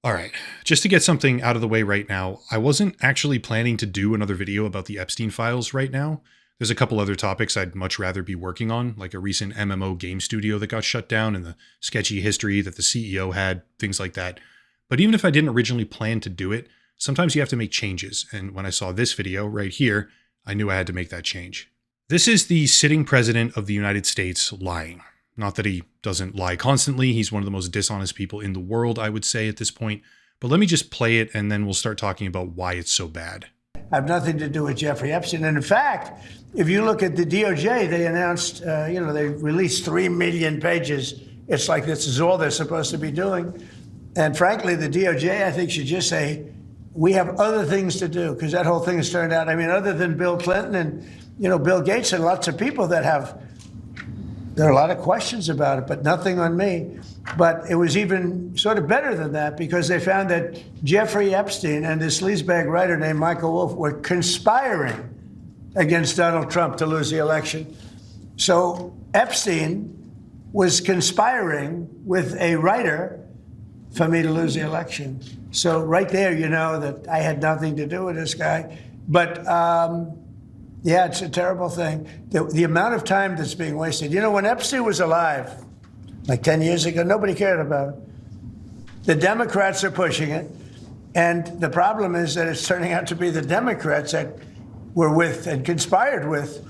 All right, just to get something out of the way right now, I wasn't actually planning to do another video about the Epstein Files right now. There's a couple other topics I'd much rather be working on, like a recent MMO game studio that got shut down and the sketchy history that the CEO had, things like that. But even if I didn't originally plan to do it, sometimes you have to make changes. And when I saw this video right here, I knew I had to make that change. This is the sitting president of the United States lying. Not that he doesn't lie constantly. He's one of the most dishonest people in the world, I would say at this point. But let me just play it and then we'll start talking about why it's so bad. Have nothing to do with Jeffrey Epstein. And in fact, if you look at the DOJ, they announced, they released 3 million pages. It's like this is all they're supposed to be doing. And frankly, the DOJ, I think, should just say, we have other things to do, because that whole thing has turned out, other than Bill Clinton and, Bill Gates and lots of people that there are a lot of questions about it, but nothing on me. But it was even sort of better than that, because they found that Jeffrey Epstein and this sleazebag writer named Michael Wolff were conspiring against Donald Trump to lose the election. So Epstein was conspiring with a writer for me to lose the election. So right there, you know that I had nothing to do with this guy. But yeah, it's a terrible thing. The amount of time that's being wasted. When Epstein was alive, like 10 years ago, nobody cared about it. The Democrats are pushing it. And the problem is that it's turning out to be the Democrats that were with and conspired with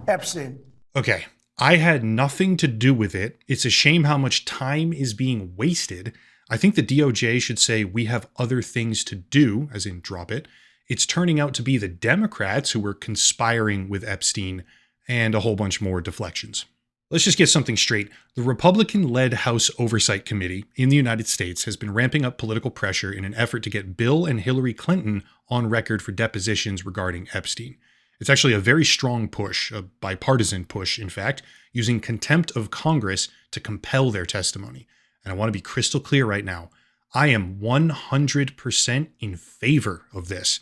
Epstein. Okay, I had nothing to do with it. It's a shame how much time is being wasted. I think the DOJ should say we have other things to do, as in drop it. It's turning out to be the Democrats who were conspiring with Epstein and a whole bunch more deflections. Let's just get something straight. The Republican-led House Oversight Committee in the United States has been ramping up political pressure in an effort to get Bill and Hillary Clinton on record for depositions regarding Epstein. It's actually a very strong push, a bipartisan push, in fact, using contempt of Congress to compel their testimony. And I want to be crystal clear right now. I am 100% in favor of this.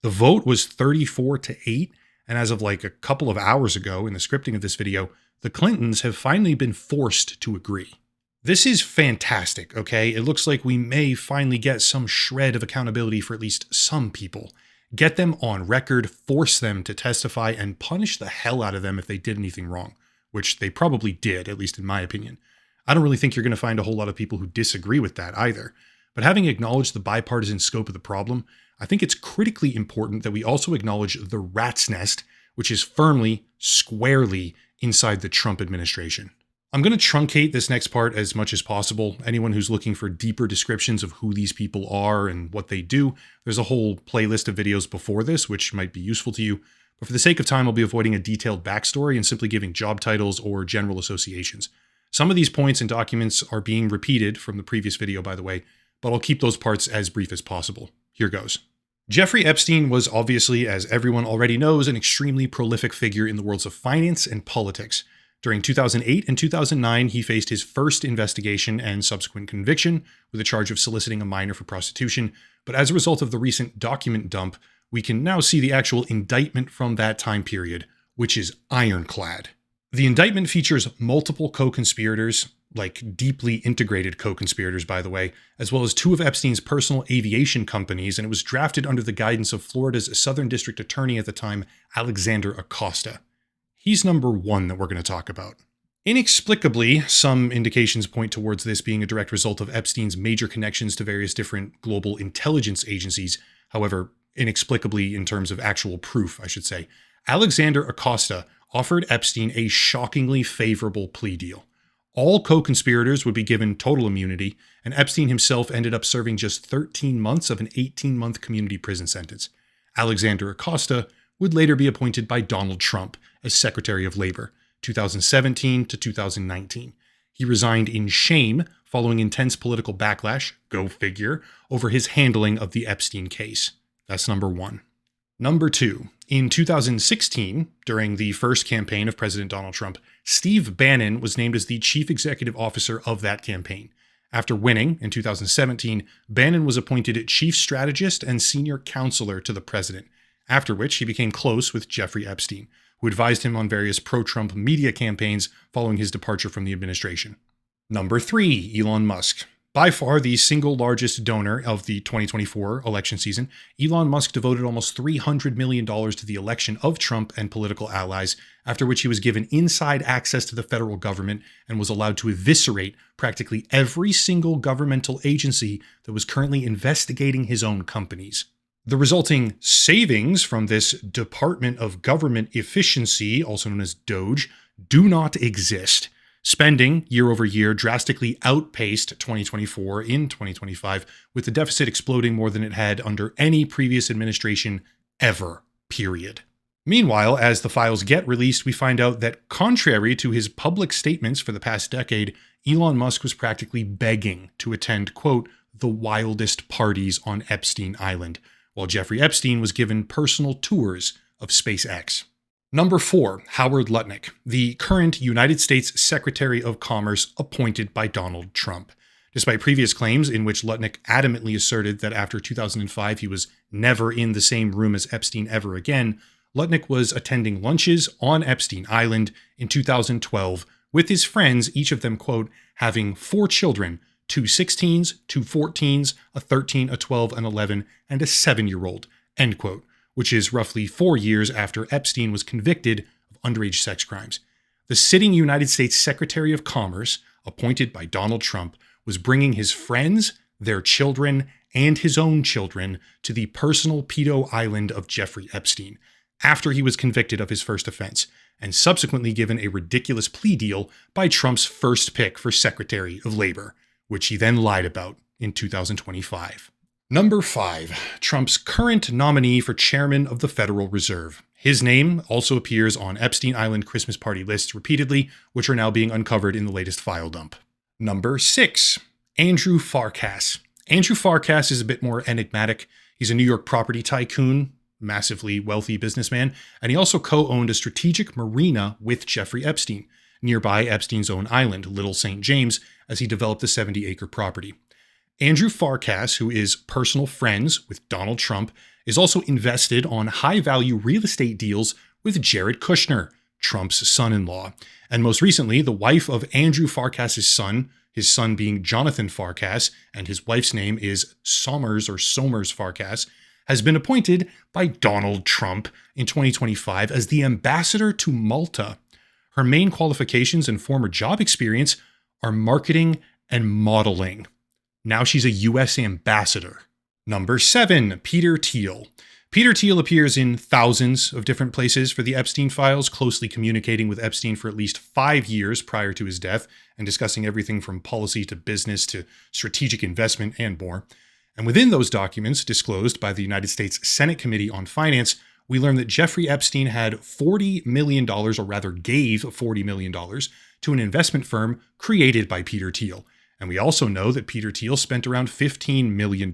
The vote was 34-8, and as of like a couple of hours ago in the scripting of this video, the Clintons have finally been forced to agree. This is fantastic, okay? It looks like we may finally get some shred of accountability for at least some people. Get them on record, force them to testify, and punish the hell out of them if they did anything wrong, which they probably did, at least in my opinion. I don't really think you're going to find a whole lot of people who disagree with that either. But having acknowledged the bipartisan scope of the problem, I think it's critically important that we also acknowledge the rat's nest, which is firmly, squarely inside the Trump administration. I'm going to truncate this next part as much as possible. Anyone who's looking for deeper descriptions of who these people are and what they do, there's a whole playlist of videos before this, which might be useful to you. But for the sake of time, I'll be avoiding a detailed backstory and simply giving job titles or general associations. Some of these points and documents are being repeated from the previous video, by the way, but I'll keep those parts as brief as possible. Here goes. Jeffrey Epstein was obviously, as everyone already knows, an extremely prolific figure in the worlds of finance and politics. During 2008 and 2009, he faced his first investigation and subsequent conviction with a charge of soliciting a minor for prostitution. But as a result of the recent document dump, we can now see the actual indictment from that time period, which is ironclad. The indictment features multiple co-conspirators, like deeply integrated co-conspirators, by the way, as well as 2 of Epstein's personal aviation companies, and it was drafted under the guidance of Florida's Southern District Attorney at the time, Alexander Acosta. He's number 1 that we're going to talk about. Inexplicably, some indications point towards this being a direct result of Epstein's major connections to various different global intelligence agencies. However, inexplicably in terms of actual proof, I should say, Alexander Acosta offered Epstein a shockingly favorable plea deal. All co-conspirators would be given total immunity, and Epstein himself ended up serving just 13 months of an 18-month community prison sentence. Alexander Acosta would later be appointed by Donald Trump as Secretary of Labor, 2017 to 2019. He resigned in shame following intense political backlash, go figure, over his handling of the Epstein case. That's number 1. Number 2, in 2016, during the first campaign of President Donald Trump, Steve Bannon was named as the chief executive officer of that campaign. After winning in 2017, Bannon was appointed chief strategist and senior counselor to the president, after which he became close with Jeffrey Epstein, who advised him on various pro-Trump media campaigns following his departure from the administration. Number 3, Elon Musk. By far the single largest donor of the 2024 election season, Elon Musk devoted almost $300 million to the election of Trump and political allies, after which he was given inside access to the federal government and was allowed to eviscerate practically every single governmental agency that was currently investigating his own companies. The resulting savings from this Department of Government Efficiency, also known as DOGE, do not exist. Spending year over year drastically outpaced 2024 in 2025, with the deficit exploding more than it had under any previous administration ever, period. Meanwhile, as the files get released, we find out that contrary to his public statements for the past decade, Elon Musk was practically begging to attend, quote, the wildest parties on Epstein Island, while Jeffrey Epstein was given personal tours of SpaceX. Number 4, Howard Lutnick, the current United States Secretary of Commerce appointed by Donald Trump. Despite previous claims in which Lutnick adamantly asserted that after 2005 he was never in the same room as Epstein ever again, Lutnick was attending lunches on Epstein Island in 2012 with his friends, each of them, quote, having 4 children, 2 16s, 2 14s, a 13, a 12, an 11, and a 7-year-old, end quote, which is roughly 4 years after Epstein was convicted of underage sex crimes. The sitting United States Secretary of Commerce, appointed by Donald Trump, was bringing his friends, their children, and his own children to the personal pedo island of Jeffrey Epstein, after he was convicted of his first offense, and subsequently given a ridiculous plea deal by Trump's first pick for Secretary of Labor, which he then lied about in 2025. Number 5, Trump's current nominee for chairman of the Federal Reserve. His name also appears on Epstein Island Christmas party lists repeatedly, which are now being uncovered in the latest file dump. Number 6, Andrew Farkas. Andrew Farkas is a bit more enigmatic. He's a New York property tycoon, massively wealthy businessman, and he also co-owned a strategic marina with Jeffrey Epstein, nearby Epstein's own island, Little St. James, as he developed the 70-acre property. Andrew Farkas, who is personal friends with Donald Trump, is also invested on high-value real estate deals with Jared Kushner, Trump's son-in-law. And most recently, the wife of Andrew Farkas's son, his son being Jonathan Farkas, and his wife's name is Somers Farkas, has been appointed by Donald Trump in 2025 as the ambassador to Malta. Her main qualifications and former job experience are marketing and modeling. Now she's a U.S. ambassador. Number 7, Peter Thiel. Peter Thiel appears in thousands of different places for the Epstein Files, closely communicating with Epstein for at least 5 years prior to his death and discussing everything from policy to business to strategic investment and more. And within those documents disclosed by the United States Senate Committee on Finance, we learn that Jeffrey Epstein had $40 million, or rather gave $40 million, to an investment firm created by Peter Thiel. And we also know that Peter Thiel spent around $15 million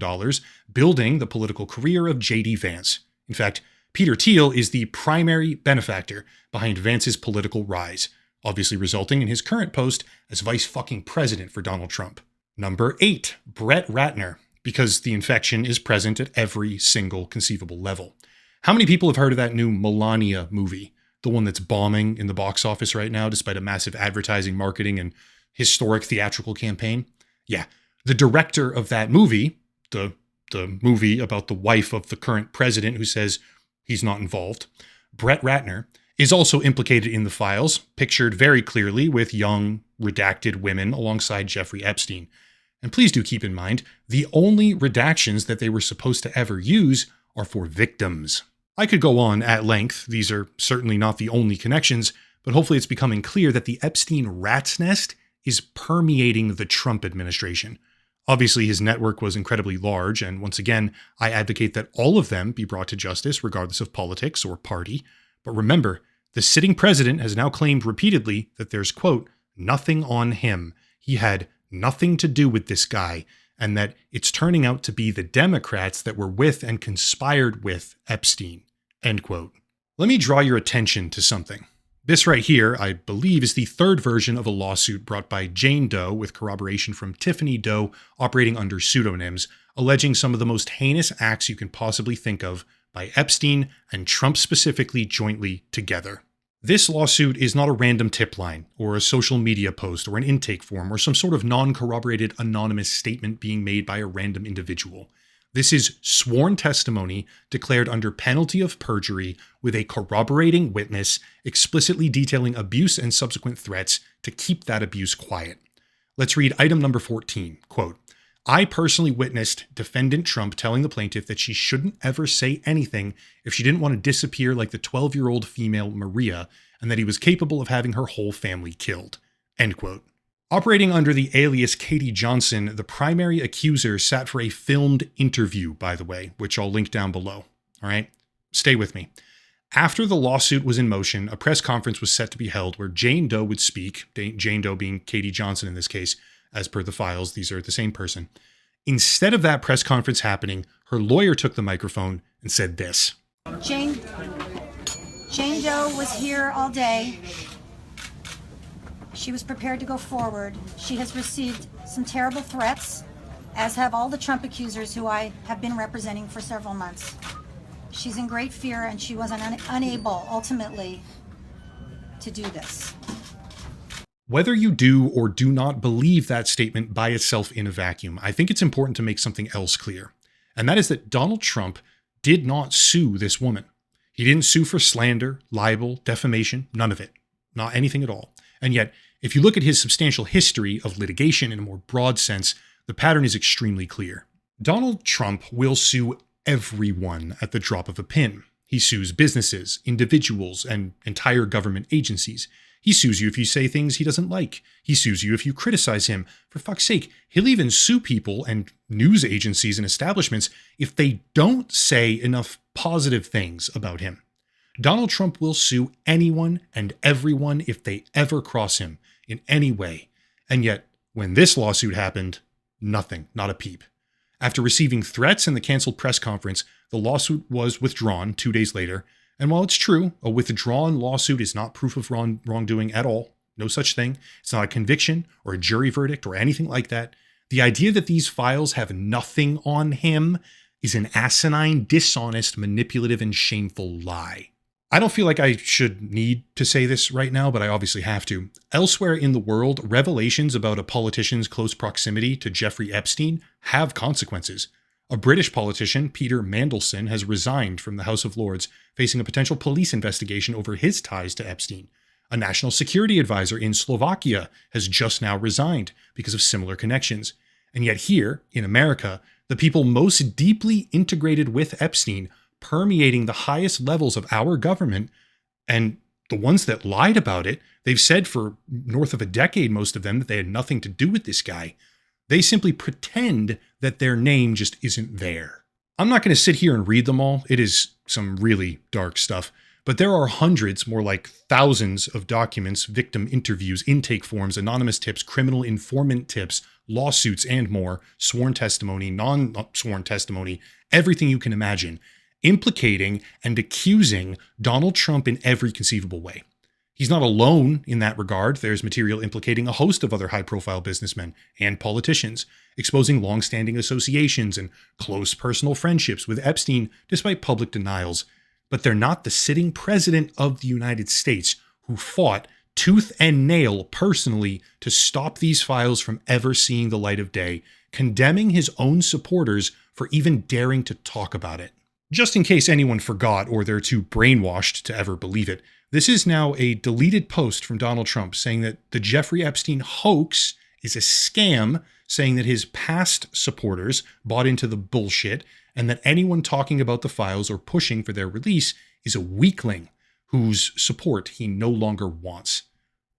building the political career of J.D. Vance. In fact, Peter Thiel is the primary benefactor behind Vance's political rise, obviously resulting in his current post as vice fucking president for Donald Trump. Number 8, Brett Ratner, because the infection is present at every single conceivable level. How many people have heard of that new Melania movie? The one that's bombing in the box office right now, despite a massive advertising, marketing, and historic theatrical campaign? Yeah, the director of that movie, the movie about the wife of the current president who says he's not involved, Brett Ratner, is also implicated in the files, pictured very clearly with young, redacted women alongside Jeffrey Epstein. And please do keep in mind, the only redactions that they were supposed to ever use are for victims. I could go on at length. These are certainly not the only connections, but hopefully it's becoming clear that the Epstein rat's nest is permeating the Trump administration. Obviously, his network was incredibly large, and once again, I advocate that all of them be brought to justice, regardless of politics or party. But remember, the sitting president has now claimed repeatedly that there's, quote, nothing on him. He had nothing to do with this guy, and that it's turning out to be the Democrats that were with and conspired with Epstein, end quote. Let me draw your attention to something. This right here, I believe, is the third version of a lawsuit brought by Jane Doe with corroboration from Tiffany Doe operating under pseudonyms, alleging some of the most heinous acts you can possibly think of by Epstein and Trump specifically jointly together. This lawsuit is not a random tip line or a social media post or an intake form or some sort of non-corroborated anonymous statement being made by a random individual. This is sworn testimony declared under penalty of perjury with a corroborating witness explicitly detailing abuse and subsequent threats to keep that abuse quiet. Let's read item number 14, quote, I personally witnessed defendant Trump telling the plaintiff that she shouldn't ever say anything if she didn't want to disappear like the 12-year-old female Maria, and that he was capable of having her whole family killed, end quote. Operating under the alias Katie Johnson, the primary accuser sat for a filmed interview, by the way, which I'll link down below. All right, stay with me. After the lawsuit was in motion, a press conference was set to be held where Jane Doe would speak, Jane Doe being Katie Johnson in this case. As per the files, these are the same person. Instead of that press conference happening, her lawyer took the microphone and said this. Jane Doe was here all day. She was prepared to go forward. She has received some terrible threats, as have all the Trump accusers who I have been representing for several months. She's in great fear, and she was unable, ultimately, to do this. Whether you do or do not believe that statement by itself in a vacuum, I think it's important to make something else clear. And that is that Donald Trump did not sue this woman. He didn't sue for slander, libel, defamation, none of it. Not anything at all. And yet, if you look at his substantial history of litigation in a more broad sense, the pattern is extremely clear. Donald Trump will sue everyone at the drop of a pin. He sues businesses, individuals, and entire government agencies. He sues you if you say things he doesn't like. He sues you if you criticize him. For fuck's sake, he'll even sue people and news agencies and establishments if they don't say enough positive things about him. Donald Trump will sue anyone and everyone if they ever cross him in any way. And yet, when this lawsuit happened, nothing, not a peep. After receiving threats and the canceled press conference, the lawsuit was withdrawn 2 days later. And while it's true, a withdrawn lawsuit is not proof of wrongdoing at all, no such thing, it's not a conviction or a jury verdict or anything like that, the idea that these files have nothing on him is an asinine, dishonest, manipulative, and shameful lie. I don't feel like I should need to say this right now, but I obviously have to. Elsewhere in the world, revelations about a politician's close proximity to Jeffrey Epstein have consequences. A British politician, Peter Mandelson, has resigned from the House of Lords, facing a potential police investigation over his ties to Epstein. A national security advisor in Slovakia has just now resigned because of similar connections. And yet here, in America, the people most deeply integrated with Epstein, permeating the highest levels of our government, and the ones that lied about it, they've said for north of a decade, most of them, that they had nothing to do with this guy. They simply pretend that their name just isn't there. I'm not going to sit here and read them all. It is some really dark stuff. But there are hundreds, more like thousands of documents, victim interviews, intake forms, anonymous tips, criminal informant tips, lawsuits, and more, sworn testimony, non-sworn testimony, everything you can imagine, implicating and accusing Donald Trump in every conceivable way. He's not alone in that regard. There's material implicating a host of other high-profile businessmen and politicians, exposing long-standing associations and close personal friendships with Epstein despite public denials. But they're not the sitting president of the United States who fought tooth and nail personally to stop these files from ever seeing the light of day, condemning his own supporters for even daring to talk about it. Just in case anyone forgot or they're too brainwashed to ever believe it, this is now a deleted post from Donald Trump saying that the Jeffrey Epstein hoax is a scam, saying that his past supporters bought into the bullshit, and that anyone talking about the files or pushing for their release is a weakling whose support he no longer wants.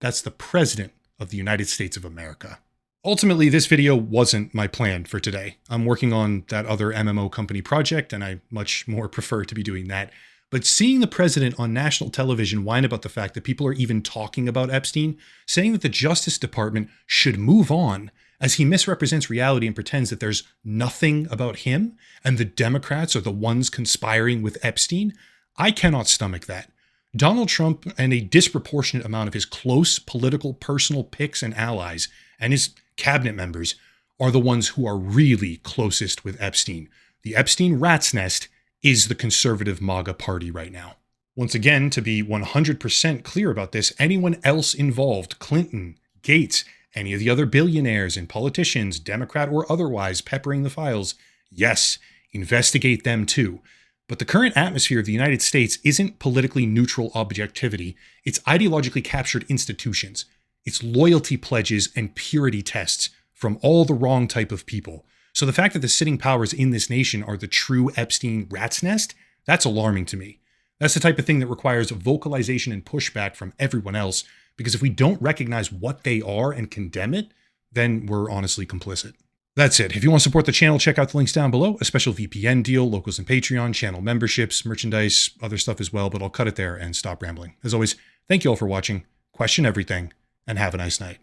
That's the President of the United States of America. Ultimately, this video wasn't my plan for today. I'm working on that other MMO company project, and I much more prefer to be doing that. But seeing the president on national television whine about the fact that people are even talking about Epstein, saying that the Justice Department should move on as he misrepresents reality and pretends that there's nothing about him and the Democrats are the ones conspiring with Epstein, I cannot stomach that. Donald Trump and a disproportionate amount of his close political personal picks and allies and his cabinet members are the ones who are really closest with Epstein. The Epstein rat's nest is the conservative MAGA party right now. Once again, to be 100% clear about this, anyone else involved, Clinton, Gates, any of the other billionaires and politicians, Democrat or otherwise, peppering the files, yes, investigate them too. But the current atmosphere of the United States isn't politically neutral objectivity. It's ideologically captured institutions. It's loyalty pledges and purity tests from all the wrong type of people. So the fact that the sitting powers in this nation are the true Epstein rat's nest, that's alarming to me. That's the type of thing that requires vocalization and pushback from everyone else, because if we don't recognize what they are and condemn it, then we're honestly complicit. That's it. If you want to support the channel, check out the links down below. A special VPN deal, locals and Patreon, channel memberships, merchandise, other stuff as well, but I'll cut it there and stop rambling. As always, thank you all for watching, question everything, and have a nice night.